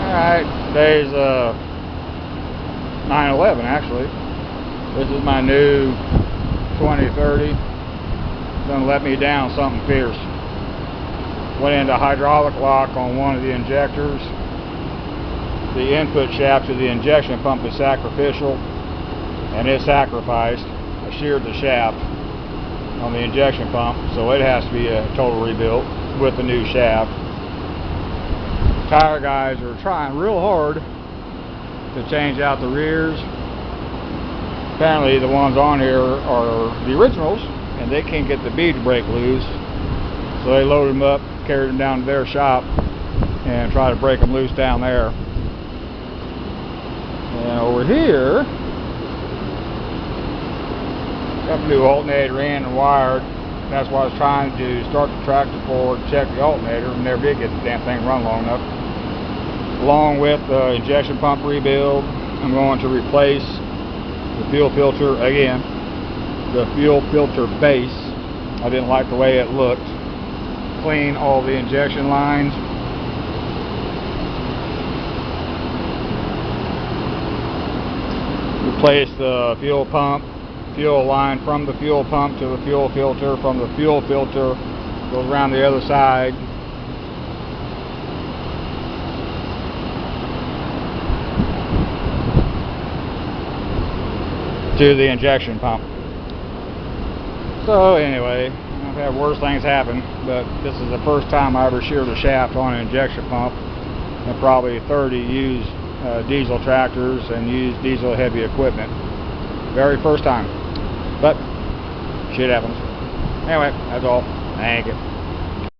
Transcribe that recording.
Alright, today's 9/11 actually. This is my new 2030. It's gonna let me down something fierce. Went into hydraulic lock on one of the injectors. The input shaft to the injection pump is sacrificial, and it sacrificed. I sheared the shaft on the injection pump, so it has to be a total rebuilt with the new shaft. Tire guys are trying real hard to change out the rears. Apparently the ones on here are the originals, and they can't get the bead to break loose, so they load them up, carry them down to their shop, and try to break them loose down there. And over here, got the new alternator in and wired. That's what I was trying to do, start the tractor forward, check the alternator, and never did get the damn thing run long enough. Along with the injection pump rebuild, I'm going to replace the fuel filter again, the fuel filter base. I didn't like the way it looked. Clean all the injection lines. Replace the fuel pump, fuel line from the fuel pump to the fuel filter, from the fuel filter goes around the other side. To the injection pump. So anyway, I've had worse things happen, but this is the first time I ever sheared a shaft on an injection pump, and probably 30 used diesel tractors and used diesel heavy equipment. Very first time, but shit happens. Anyway, that's all. Thank you.